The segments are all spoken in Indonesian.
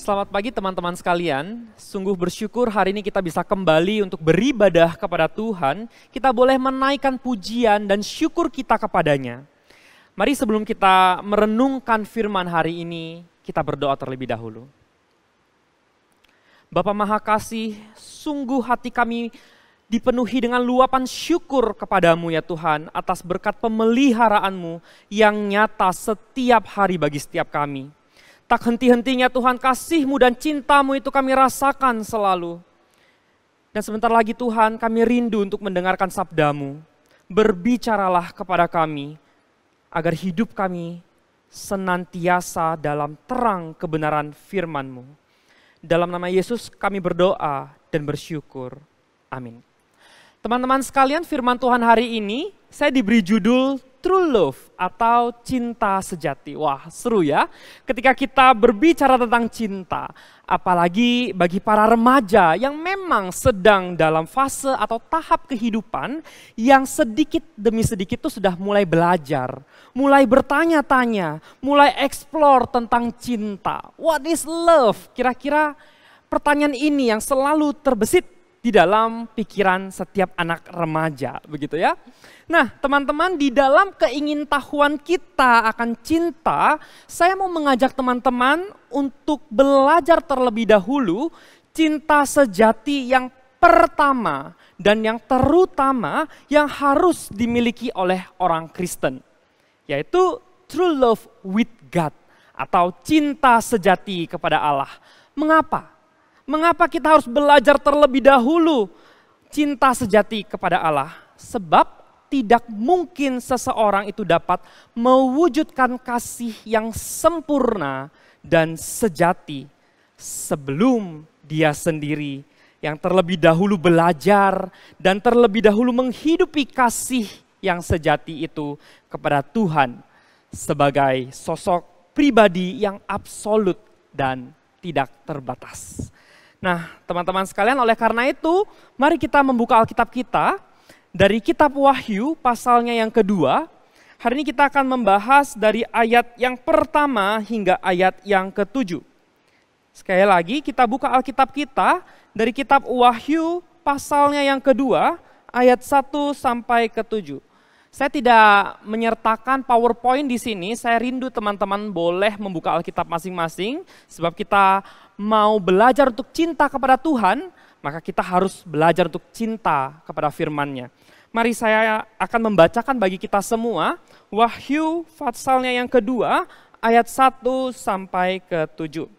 Selamat pagi teman-teman sekalian. Sungguh bersyukur hari ini kita bisa kembali untuk beribadah kepada Tuhan. Kita boleh menaikkan pujian dan syukur kita kepadanya. Mari sebelum kita merenungkan firman hari ini, kita berdoa terlebih dahulu. Bapa Maha Kasih, sungguh hati kami dipenuhi dengan luapan syukur kepadamu ya Tuhan, atas berkat pemeliharaanmu yang nyata setiap hari bagi setiap kami. Tak henti-hentinya Tuhan, kasih-Mu dan cinta-Mu itu kami rasakan selalu. Dan sebentar lagi Tuhan, kami rindu untuk mendengarkan sabda-Mu. Berbicaralah kepada kami, agar hidup kami senantiasa dalam terang kebenaran firman-Mu. Dalam nama Yesus kami berdoa dan bersyukur. Amin. Teman-teman sekalian, firman Tuhan hari ini saya diberi judul True Love atau cinta sejati. Wah, seru ya ketika kita berbicara tentang cinta. Apalagi bagi para remaja yang memang sedang dalam fase atau tahap kehidupan yang sedikit demi sedikit itu sudah mulai belajar, mulai bertanya-tanya, mulai explore tentang cinta. What is love? Kira-kira pertanyaan ini yang selalu terbesit di dalam pikiran setiap anak remaja, begitu ya. Nah, teman-teman, di dalam keingintahuan kita akan cinta, saya mau mengajak teman-teman untuk belajar terlebih dahulu cinta sejati yang pertama dan yang terutama yang harus dimiliki oleh orang Kristen, yaitu true love with God atau cinta sejati kepada Allah. Mengapa? Mengapa kita harus belajar terlebih dahulu cinta sejati kepada Allah? Sebab tidak mungkin seseorang itu dapat mewujudkan kasih yang sempurna dan sejati sebelum dia sendiri yang terlebih dahulu belajar dan terlebih dahulu menghidupi kasih yang sejati itu kepada Tuhan sebagai sosok pribadi yang absolut dan tidak terbatas. Nah, teman-teman sekalian, oleh karena itu, mari kita membuka Alkitab kita dari kitab Wahyu pasalnya yang kedua. Hari ini kita akan membahas dari ayat yang pertama hingga ayat yang ke-7. Sekali lagi kita buka Alkitab kita dari kitab Wahyu pasalnya yang kedua, ayat 1 sampai ke-7. Saya tidak menyertakan PowerPoint di sini, saya rindu teman-teman boleh membuka Alkitab masing-masing, sebab kita mau belajar untuk cinta kepada Tuhan, maka kita harus belajar untuk cinta kepada firman-Nya. Mari saya akan membacakan bagi kita semua, Wahyu pasalnya yang kedua, ayat 1 sampai ke-7.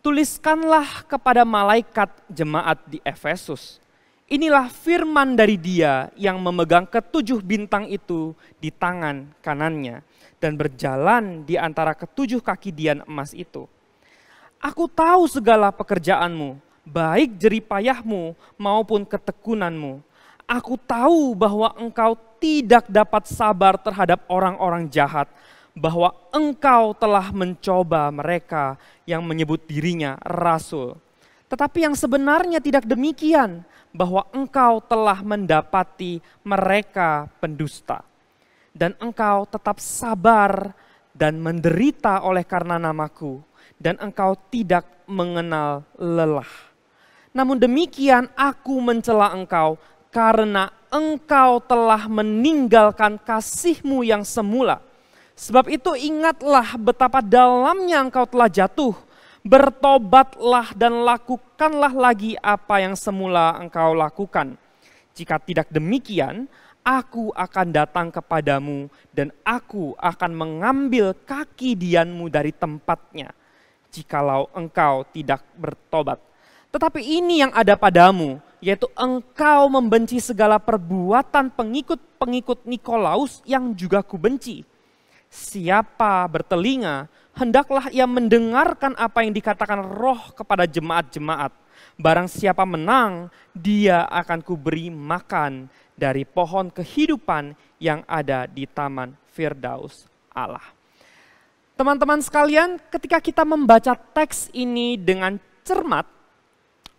Tuliskanlah kepada malaikat jemaat di Efesus. Inilah firman dari Dia yang memegang ketujuh bintang itu di tangan kanannya dan berjalan di antara ketujuh kaki dian emas itu. Aku tahu segala pekerjaanmu, baik jeripayahmu maupun ketekunanmu. Aku tahu bahwa engkau tidak dapat sabar terhadap orang-orang jahat, bahwa engkau telah mencoba mereka yang menyebut dirinya rasul. Tetapi yang sebenarnya tidak demikian, bahwa engkau telah mendapati mereka pendusta. Dan engkau tetap sabar dan menderita oleh karena namaku, dan engkau tidak mengenal lelah. Namun demikian aku mencela engkau, karena engkau telah meninggalkan kasih-Mu yang semula. Sebab itu ingatlah betapa dalamnya engkau telah jatuh. Bertobatlah dan lakukanlah lagi apa yang semula engkau lakukan. Jika tidak demikian, aku akan datang kepadamu dan aku akan mengambil kaki dianmu dari tempatnya, jikalau engkau tidak bertobat. Tetapi ini yang ada padamu, yaitu engkau membenci segala perbuatan pengikut-pengikut Nikolaus yang juga kubenci. Siapa bertelinga, hendaklah ia mendengarkan apa yang dikatakan Roh kepada jemaat-jemaat. Barang siapa menang, dia akan kuberi makan dari pohon kehidupan yang ada di taman Firdaus Allah. Teman-teman sekalian, ketika kita membaca teks ini dengan cermat,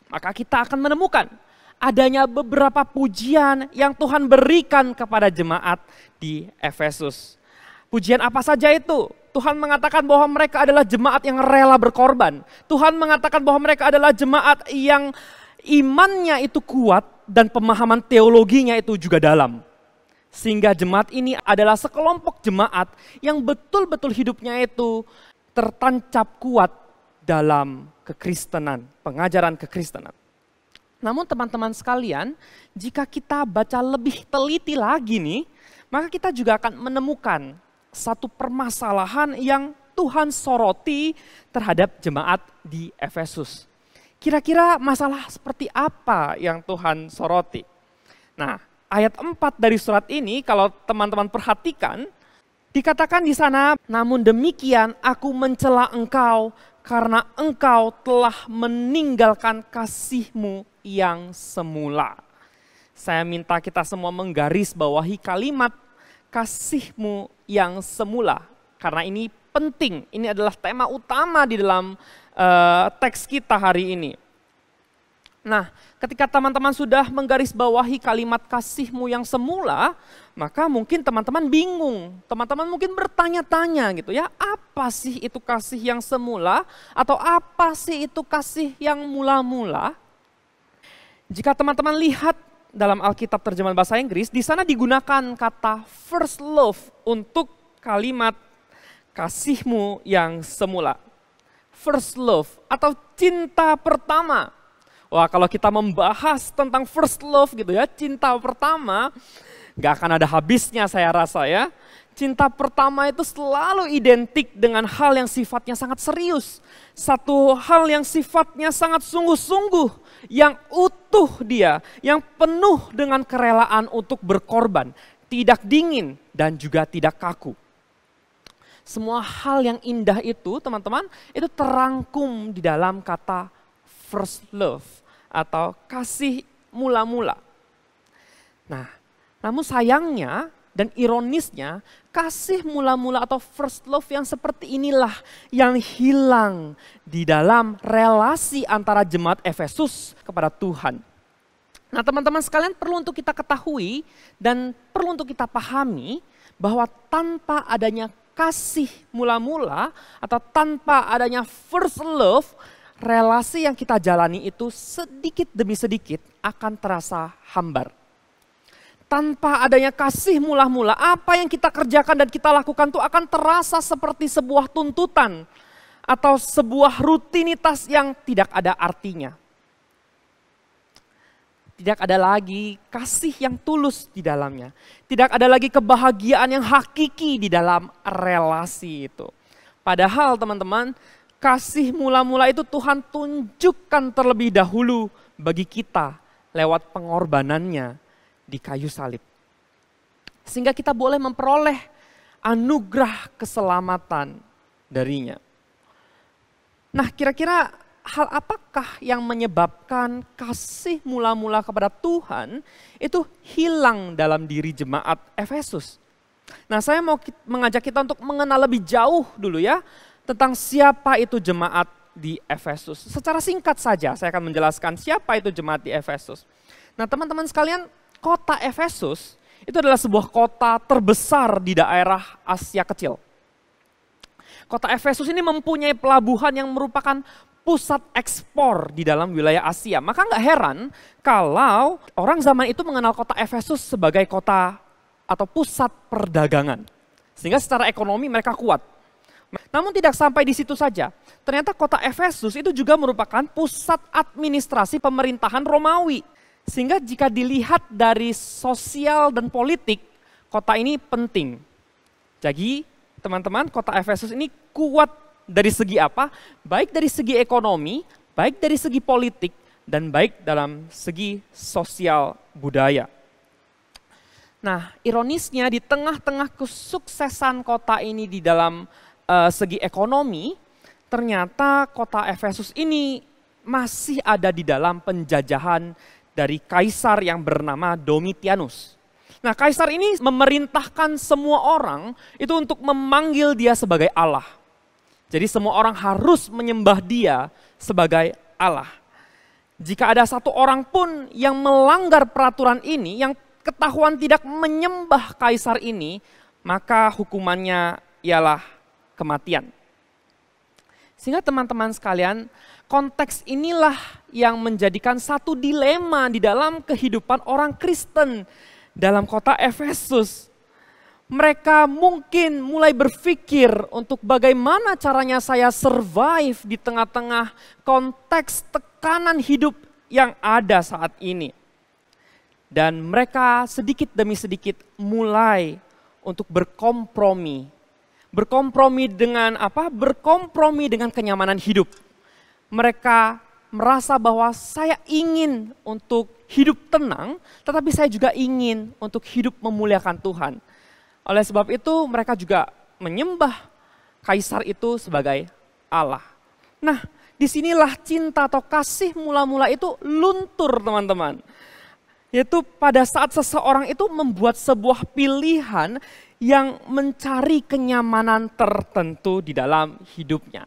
maka kita akan menemukan adanya beberapa pujian yang Tuhan berikan kepada jemaat di Efesus. Pujian apa saja itu? Tuhan mengatakan bahwa mereka adalah jemaat yang rela berkorban. Tuhan mengatakan bahwa mereka adalah jemaat yang imannya itu kuat dan pemahaman teologinya itu juga dalam. Sehingga jemaat ini adalah sekelompok jemaat yang betul-betul hidupnya itu tertancap kuat dalam kekristenan, pengajaran kekristenan. Namun teman-teman sekalian, jika kita baca lebih teliti lagi nih, maka kita juga akan menemukan satu permasalahan yang Tuhan soroti terhadap jemaat di Efesus. Kira-kira masalah seperti apa yang Tuhan soroti? Nah, ayat 4 dari surat ini kalau teman-teman perhatikan, dikatakan di sana, namun demikian aku mencela engkau karena engkau telah meninggalkan kasihmu yang semula. Saya minta kita semua menggarisbawahi kalimat kasihmu yang semula. Karena ini penting, ini adalah tema utama di dalam teks kita hari ini. Nah, ketika teman-teman sudah menggarisbawahi kalimat kasihmu yang semula, maka mungkin teman-teman bingung. Teman-teman mungkin bertanya-tanya gitu ya, apa sih itu kasih yang semula? Atau apa sih itu kasih yang mula-mula? Jika teman-teman lihat dalam Alkitab terjemahan bahasa Inggris, di sana digunakan kata first love untuk kalimat kasihmu yang semula. First love atau cinta pertama. Wah, kalau kita membahas tentang first love gitu ya, cinta pertama, gak akan ada habisnya saya rasa ya. Cinta pertama itu selalu identik dengan hal yang sifatnya sangat serius. Satu hal yang sifatnya sangat sungguh-sungguh, yang utuh dia, yang penuh dengan kerelaan untuk berkorban. Tidak dingin dan juga tidak kaku. Semua hal yang indah itu teman-teman, itu terangkum di dalam kata first love atau kasih mula-mula. Nah, namun sayangnya dan ironisnya kasih mula-mula atau first love yang seperti inilah yang hilang di dalam relasi antara jemaat Efesus kepada Tuhan. Nah, teman-teman sekalian perlu untuk kita ketahui dan perlu untuk kita pahami bahwa tanpa adanya kasih mula-mula atau tanpa adanya first love, relasi yang kita jalani itu sedikit demi sedikit akan terasa hambar. Tanpa adanya kasih mula-mula, apa yang kita kerjakan dan kita lakukan itu akan terasa seperti sebuah tuntutan atau sebuah rutinitas yang tidak ada artinya. Tidak ada lagi kasih yang tulus di dalamnya. Tidak ada lagi kebahagiaan yang hakiki di dalam relasi itu. Padahal teman-teman, kasih mula-mula itu Tuhan tunjukkan terlebih dahulu bagi kita lewat pengorbanannya di kayu salib. Sehingga kita boleh memperoleh anugerah keselamatan darinya. Nah, kira-kira hal apakah yang menyebabkan kasih mula-mula kepada Tuhan itu hilang dalam diri jemaat Efesus? Nah, saya mau mengajak kita untuk mengenal lebih jauh dulu ya, tentang siapa itu jemaat di Efesus. Secara singkat saja saya akan menjelaskan siapa itu jemaat di Efesus. Nah, teman-teman sekalian, kota Efesus itu adalah sebuah kota terbesar di daerah Asia Kecil. Kota Efesus ini mempunyai pelabuhan yang merupakan pusat ekspor di dalam wilayah Asia. Maka nggak heran kalau orang zaman itu mengenal kota Efesus sebagai kota atau pusat perdagangan. Sehingga secara ekonomi mereka kuat. Namun tidak sampai di situ saja. Ternyata kota Efesus itu juga merupakan pusat administrasi pemerintahan Romawi. Sehingga jika dilihat dari sosial dan politik, kota ini penting. Jadi teman-teman, kota Efesus ini kuat dari segi apa? Baik dari segi ekonomi, baik dari segi politik, dan baik dalam segi sosial budaya. Nah, ironisnya di tengah-tengah kesuksesan kota ini di dalam segi ekonomi, ternyata kota Efesus ini masih ada di dalam penjajahan dari kaisar yang bernama Domitianus. Nah, kaisar ini memerintahkan semua orang itu untuk memanggil dia sebagai Allah. Jadi semua orang harus menyembah dia sebagai Allah. Jika ada satu orang pun yang melanggar peraturan ini, yang ketahuan tidak menyembah kaisar ini, maka hukumannya ialah kematian. Sehingga teman-teman sekalian, konteks inilah yang menjadikan satu dilema di dalam kehidupan orang Kristen dalam kota Efesus. Mereka mungkin mulai berpikir untuk bagaimana caranya saya survive di tengah-tengah konteks tekanan hidup yang ada saat ini. Dan mereka sedikit demi sedikit mulai untuk berkompromi. Berkompromi dengan apa? Berkompromi dengan kenyamanan hidup. Mereka merasa bahwa saya ingin untuk hidup tenang, tetapi saya juga ingin untuk hidup memuliakan Tuhan. Oleh sebab itu mereka juga menyembah kaisar itu sebagai Allah. Nah, disinilah cinta atau kasih mula-mula itu luntur, teman-teman. Yaitu pada saat seseorang itu membuat sebuah pilihan yang mencari kenyamanan tertentu di dalam hidupnya.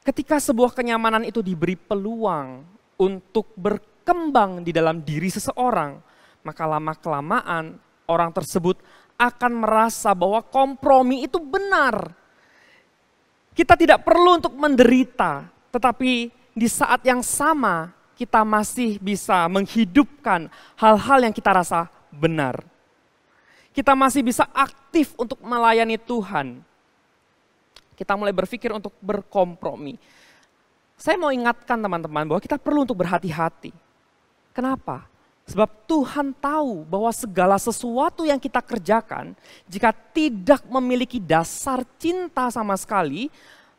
Ketika sebuah kenyamanan itu diberi peluang untuk berkembang di dalam diri seseorang, maka lama-kelamaan orang tersebut akan merasa bahwa kompromi itu benar. Kita tidak perlu untuk menderita, tetapi di saat yang sama kita masih bisa menghidupkan hal-hal yang kita rasa benar. Kita masih bisa aktif untuk melayani Tuhan. Kita mulai berpikir untuk berkompromi. Saya mau ingatkan teman-teman bahwa kita perlu untuk berhati-hati. Kenapa? Sebab Tuhan tahu bahwa segala sesuatu yang kita kerjakan, jika tidak memiliki dasar cinta sama sekali,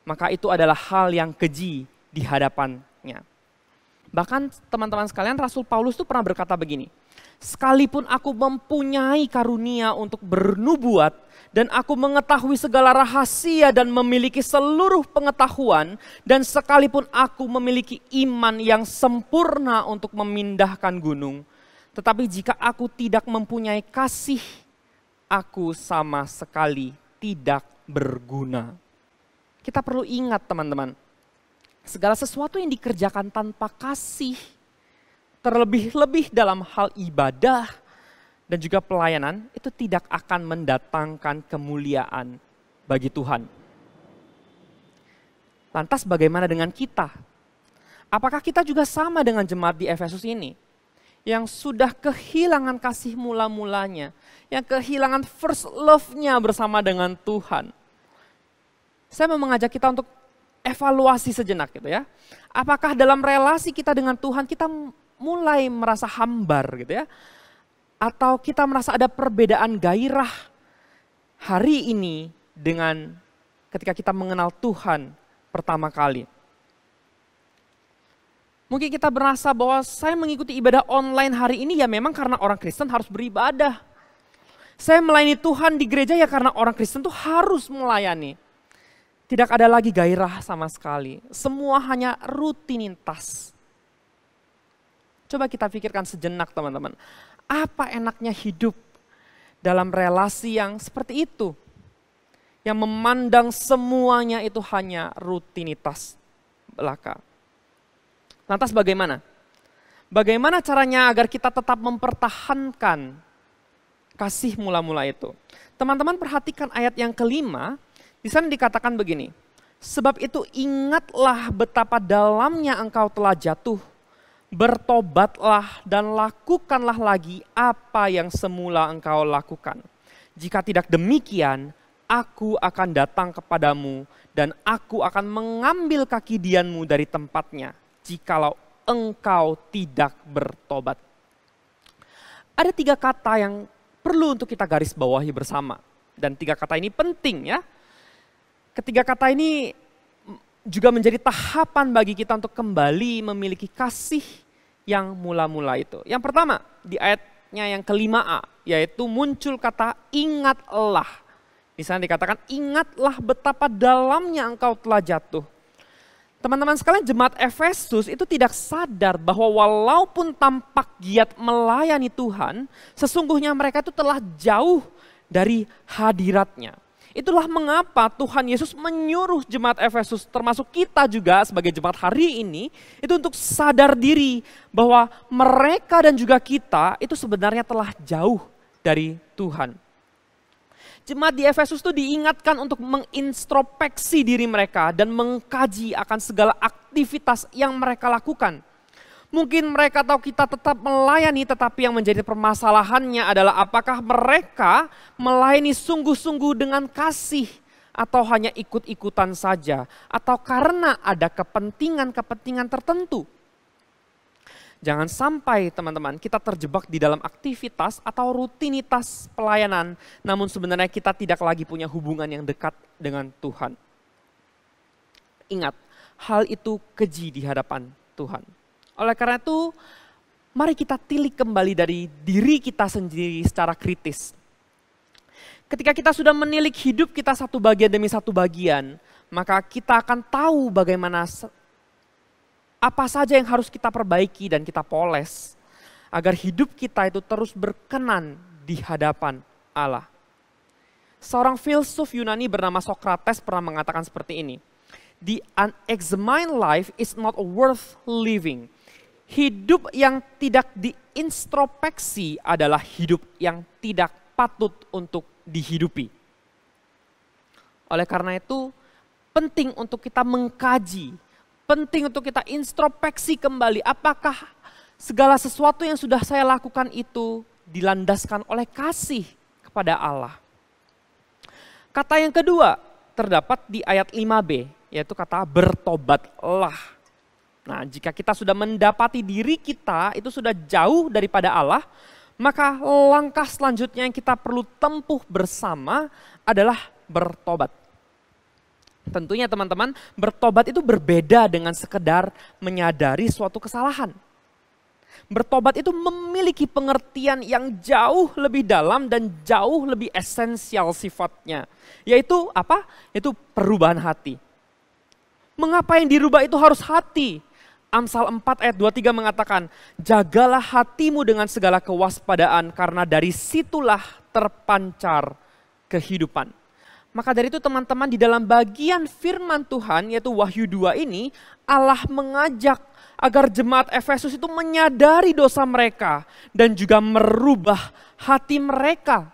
maka itu adalah hal yang keji di hadapannya. Bahkan teman-teman sekalian, Rasul Paulus itu pernah berkata begini, sekalipun aku mempunyai karunia untuk bernubuat, dan aku mengetahui segala rahasia dan memiliki seluruh pengetahuan, dan sekalipun aku memiliki iman yang sempurna untuk memindahkan gunung, tetapi jika aku tidak mempunyai kasih, aku sama sekali tidak berguna. Kita perlu ingat teman-teman, segala sesuatu yang dikerjakan tanpa kasih, terlebih-lebih dalam hal ibadah dan juga pelayanan, itu tidak akan mendatangkan kemuliaan bagi Tuhan. Lantas bagaimana dengan kita? Apakah kita juga sama dengan jemaat di Efesus ini? Yang sudah kehilangan kasih mula-mulanya, yang kehilangan first love-nya bersama dengan Tuhan. Saya mau mengajak kita untuk evaluasi sejenak gitu ya. Apakah dalam relasi kita dengan Tuhan kita mulai merasa hambar gitu ya. Atau kita merasa ada perbedaan gairah hari ini dengan ketika kita mengenal Tuhan pertama kali. Mungkin kita merasa bahwa saya mengikuti ibadah online hari ini ya memang karena orang Kristen harus beribadah. Saya melayani Tuhan di gereja ya karena orang Kristen tuh harus melayani. Tidak ada lagi gairah sama sekali. Semua hanya rutinitas. Coba kita pikirkan sejenak teman-teman. Apa enaknya hidup dalam relasi yang seperti itu? Yang memandang semuanya itu hanya rutinitas belaka. Lantas bagaimana? Bagaimana caranya agar kita tetap mempertahankan kasih mula-mula itu? Teman-teman perhatikan ayat yang kelima. Di sana dikatakan begini, sebab itu ingatlah betapa dalamnya engkau telah jatuh, bertobatlah dan lakukanlah lagi apa yang semula engkau lakukan. Jika tidak demikian, aku akan datang kepadamu dan aku akan mengambil kaki dianmu dari tempatnya, jikalau engkau tidak bertobat. Ada 3 kata yang perlu untuk kita garis bawahi bersama. Dan 3 kata ini penting ya. Ketiga kata ini juga menjadi tahapan bagi kita untuk kembali memiliki kasih yang mula-mula itu. Yang pertama di ayatnya yang ke-5a, yaitu muncul kata ingatlah. Di sana dikatakan ingatlah betapa dalamnya engkau telah jatuh. Teman-teman sekalian, jemaat Efesus itu tidak sadar bahwa walaupun tampak giat melayani Tuhan, sesungguhnya mereka itu telah jauh dari hadiratnya. Itulah mengapa Tuhan Yesus menyuruh jemaat Efesus, termasuk kita juga sebagai jemaat hari ini, itu untuk sadar diri bahwa mereka dan juga kita itu sebenarnya telah jauh dari Tuhan. Jemaat di Efesus itu diingatkan untuk mengintrospeksi diri mereka dan mengkaji akan segala aktivitas yang mereka lakukan. Mungkin mereka atau kita tetap melayani, tetapi yang menjadi permasalahannya adalah apakah mereka melayani sungguh-sungguh dengan kasih atau hanya ikut-ikutan saja, atau karena ada kepentingan-kepentingan tertentu. Jangan sampai teman-teman kita terjebak di dalam aktivitas atau rutinitas pelayanan, namun sebenarnya kita tidak lagi punya hubungan yang dekat dengan Tuhan. Ingat, hal itu keji di hadapan Tuhan. Oleh karena itu, mari kita tilik kembali dari diri kita sendiri secara kritis. Ketika kita sudah menilik hidup kita satu bagian demi satu bagian, maka kita akan tahu bagaimana apa saja yang harus kita perbaiki dan kita poles agar hidup kita itu terus berkenan di hadapan Allah. Seorang filsuf Yunani bernama Socrates pernah mengatakan seperti ini. The unexamined life is not worth living. Hidup yang tidak diintrospeksi adalah hidup yang tidak patut untuk dihidupi. Oleh karena itu, penting untuk kita mengkaji, penting untuk kita introspeksi kembali apakah segala sesuatu yang sudah saya lakukan itu dilandaskan oleh kasih kepada Allah. Kata yang kedua terdapat di ayat 5b, yaitu kata bertobatlah. Nah, jika kita sudah mendapati diri kita itu sudah jauh daripada Allah, maka langkah selanjutnya yang kita perlu tempuh bersama adalah bertobat. Tentunya teman-teman, bertobat itu berbeda dengan sekedar menyadari suatu kesalahan. Bertobat itu memiliki pengertian yang jauh lebih dalam dan jauh lebih esensial sifatnya. Yaitu apa? Yaitu perubahan hati. Mengapa yang dirubah itu harus hati? Amsal 4 ayat 23 mengatakan, jagalah hatimu dengan segala kewaspadaan karena dari situlah terpancar kehidupan. Maka dari itu teman-teman di dalam bagian firman Tuhan yaitu Wahyu 2 ini, Allah mengajak agar jemaat Efesus itu menyadari dosa mereka dan juga merubah hati mereka.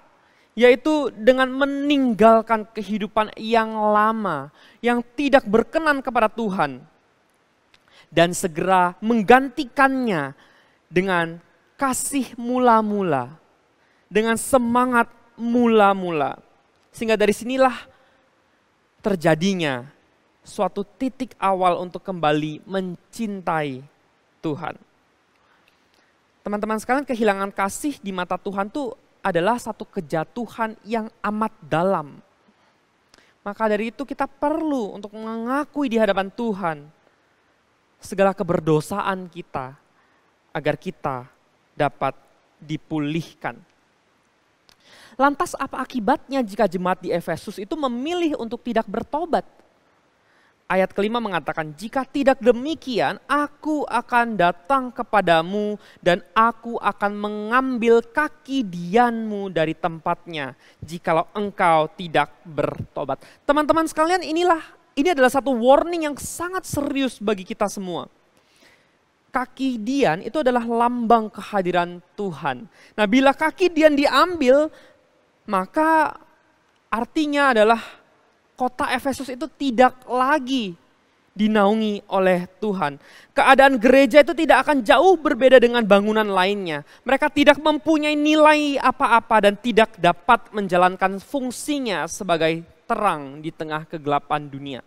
Yaitu dengan meninggalkan kehidupan yang lama, yang tidak berkenan kepada Tuhan. Dan segera menggantikannya dengan kasih mula-mula, dengan semangat mula-mula. Sehingga dari sinilah terjadinya suatu titik awal untuk kembali mencintai Tuhan. Teman-teman sekalian, kehilangan kasih di mata Tuhan itu adalah satu kejatuhan yang amat dalam. Maka dari itu kita perlu untuk mengakui di hadapan Tuhan segala keberdosaan kita agar kita dapat dipulihkan. Lantas apa akibatnya jika jemaat di Efesus itu memilih untuk tidak bertobat? Ayat kelima mengatakan, jika tidak demikian, aku akan datang kepadamu dan aku akan mengambil kaki Dianmu dari tempatnya, jikalau engkau tidak bertobat. Teman-teman sekalian, ini adalah satu warning yang sangat serius bagi kita semua. Kaki Dian itu adalah lambang kehadiran Tuhan. Nah, bila kaki Dian diambil, maka artinya adalah kota Efesus itu tidak lagi dinaungi oleh Tuhan. Keadaan gereja itu tidak akan jauh berbeda dengan bangunan lainnya. Mereka tidak mempunyai nilai apa-apa dan tidak dapat menjalankan fungsinya sebagai terang di tengah kegelapan dunia.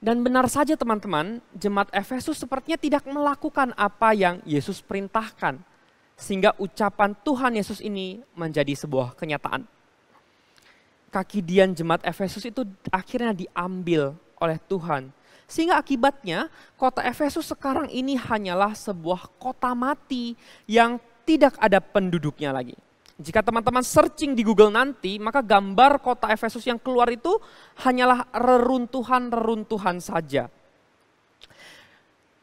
Dan benar saja teman-teman, jemaat Efesus sepertinya tidak melakukan apa yang Yesus perintahkan. Sehingga ucapan Tuhan Yesus ini menjadi sebuah kenyataan. Kaki Dian jemaat Efesus itu akhirnya diambil oleh Tuhan. Sehingga akibatnya kota Efesus sekarang ini hanyalah sebuah kota mati yang tidak ada penduduknya lagi. Jika teman-teman searching di Google nanti, maka gambar kota Efesus yang keluar itu hanyalah reruntuhan-reruntuhan saja.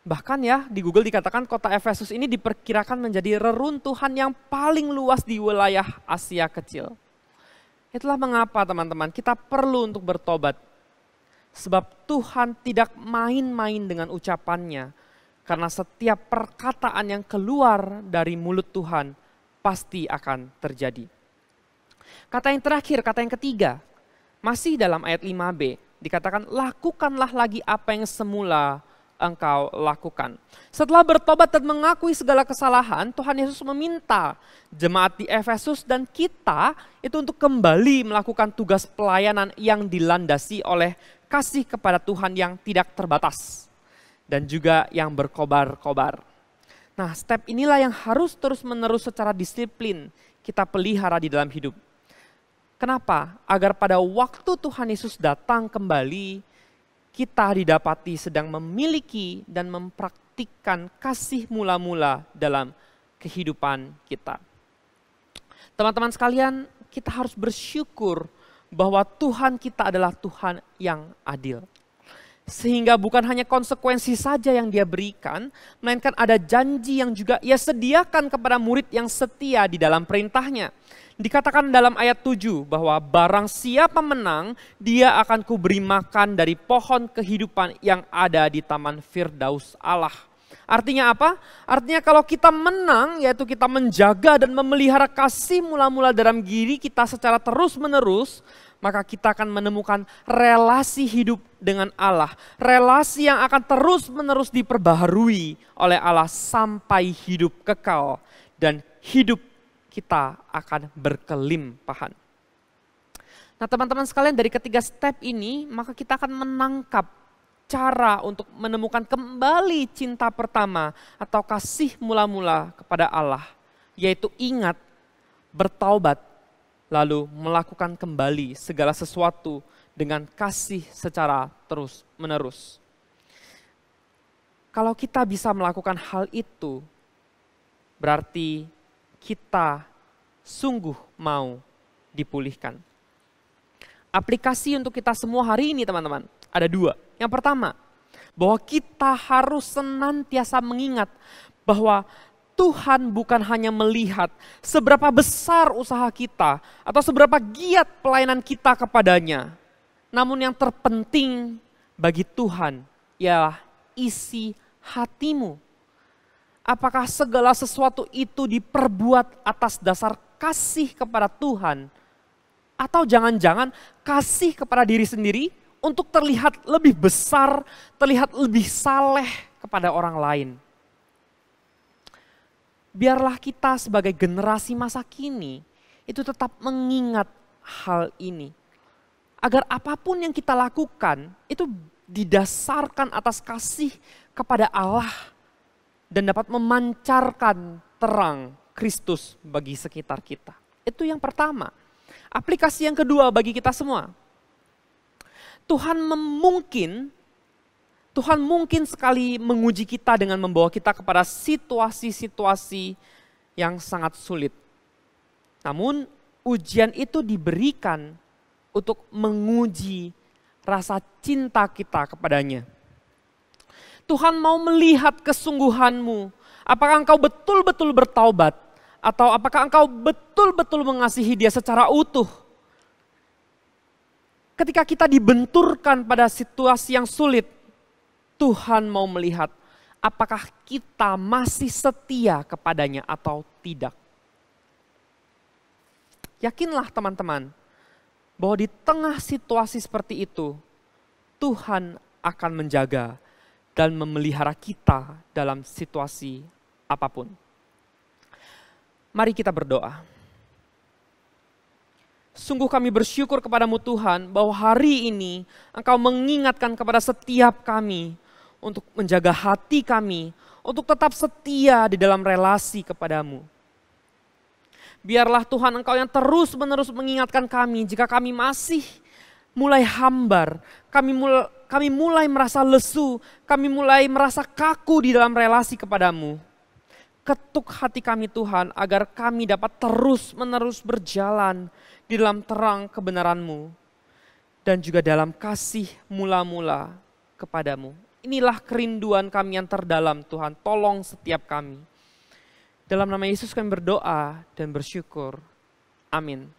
Bahkan ya di Google dikatakan kota Efesus ini diperkirakan menjadi reruntuhan yang paling luas di wilayah Asia Kecil. Itulah mengapa teman-teman kita perlu untuk bertobat. Sebab Tuhan tidak main-main dengan ucapannya. Karena setiap perkataan yang keluar dari mulut Tuhan pasti akan terjadi. Kata yang terakhir, kata yang ketiga, masih dalam ayat 5b, dikatakan lakukanlah lagi apa yang semula engkau lakukan. Setelah bertobat dan mengakui segala kesalahan, Tuhan Yesus meminta jemaat di Efesus dan kita itu untuk kembali melakukan tugas pelayanan yang dilandasi oleh kasih kepada Tuhan yang tidak terbatas dan juga yang berkobar-kobar. Nah, step inilah yang harus terus-menerus secara disiplin kita pelihara di dalam hidup. Kenapa? Agar pada waktu Tuhan Yesus datang kembali, kita didapati sedang memiliki dan mempraktikkan kasih mula-mula dalam kehidupan kita. Teman-teman sekalian, kita harus bersyukur bahwa Tuhan kita adalah Tuhan yang adil. Sehingga bukan hanya konsekuensi saja yang Dia berikan, melainkan ada janji yang juga Ia sediakan kepada murid yang setia di dalam perintahnya. Dikatakan dalam ayat 7 bahwa barang siapa menang, dia akan kuberi makan dari pohon kehidupan yang ada di taman Firdaus Allah. Artinya apa? Artinya kalau kita menang, yaitu kita menjaga dan memelihara kasih mula-mula dalam diri kita secara terus-menerus, maka kita akan menemukan relasi hidup dengan Allah. Relasi yang akan terus-menerus diperbaharui oleh Allah sampai hidup kekal. Dan hidup kita akan berkelimpahan. Nah teman-teman sekalian, dari ketiga step ini, maka kita akan menangkap cara untuk menemukan kembali cinta pertama atau kasih mula-mula kepada Allah. Yaitu ingat, bertaubat, lalu melakukan kembali segala sesuatu dengan kasih secara terus-menerus. Kalau kita bisa melakukan hal itu, berarti kita sungguh mau dipulihkan. Aplikasi untuk kita semua hari ini teman-teman, ada dua. Yang pertama, bahwa kita harus senantiasa mengingat bahwa Tuhan bukan hanya melihat seberapa besar usaha kita atau seberapa giat pelayanan kita kepadanya. Namun yang terpenting bagi Tuhan ialah isi hatimu. Apakah segala sesuatu itu diperbuat atas dasar kasih kepada Tuhan? Atau jangan-jangan kasih kepada diri sendiri untuk terlihat lebih besar, terlihat lebih saleh kepada orang lain? Biarlah kita sebagai generasi masa kini itu tetap mengingat hal ini. Agar apapun yang kita lakukan itu didasarkan atas kasih kepada Allah dan dapat memancarkan terang Kristus bagi sekitar kita. Itu yang pertama. Aplikasi yang kedua bagi kita semua. Tuhan mungkin sekali menguji kita dengan membawa kita kepada situasi-situasi yang sangat sulit. Namun ujian itu diberikan untuk menguji rasa cinta kita kepadanya. Tuhan mau melihat kesungguhanmu. Apakah engkau betul-betul bertaubat? Atau apakah engkau betul-betul mengasihi Dia secara utuh? Ketika kita dibenturkan pada situasi yang sulit, Tuhan mau melihat apakah kita masih setia kepadanya atau tidak. Yakinlah teman-teman, bahwa di tengah situasi seperti itu, Tuhan akan menjaga dan memelihara kita dalam situasi apapun. Mari kita berdoa. Sungguh kami bersyukur kepadamu Tuhan, bahwa hari ini Engkau mengingatkan kepada setiap kami untuk menjaga hati kami, untuk tetap setia di dalam relasi kepadamu. Biarlah Tuhan Engkau yang terus-menerus mengingatkan kami jika kami masih mulai hambar, kami mulai merasa lesu, kami mulai merasa kaku di dalam relasi kepadamu. Ketuk hati kami Tuhan agar kami dapat terus-menerus berjalan di dalam terang kebenaran-Mu dan juga dalam kasih mula-mula kepadamu. Inilah kerinduan kami yang terdalam Tuhan, tolong setiap kami. Dalam nama Yesus kami berdoa dan bersyukur. Amin.